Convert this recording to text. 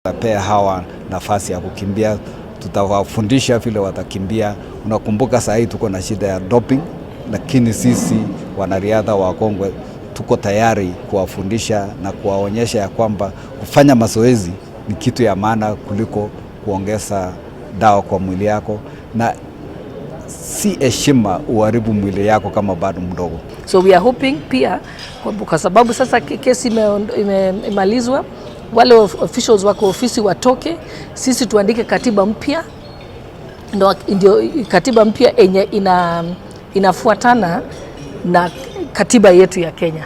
Tutapea hawa nafasi ya kukimbia, tutawafundisha vile watakimbia. Unakumbuka saa hii tuko na shida ya doping, lakini sisi wanariadha wakongwe tuko tayari kuwafundisha na kuwaonyesha ya kwamba kufanya mazoezi ni kitu ya maana kuliko kuongeza dawa kwa mwili yako, na si heshima uharibu mwili yako kama bado mdogo. So we are hoping pia kwa sababu sasa kesi imemalizwa, wale officials wako ofisi watoke, sisi tuandike katiba mpya, ndio katiba mpya yenye inafuatana na katiba yetu ya Kenya.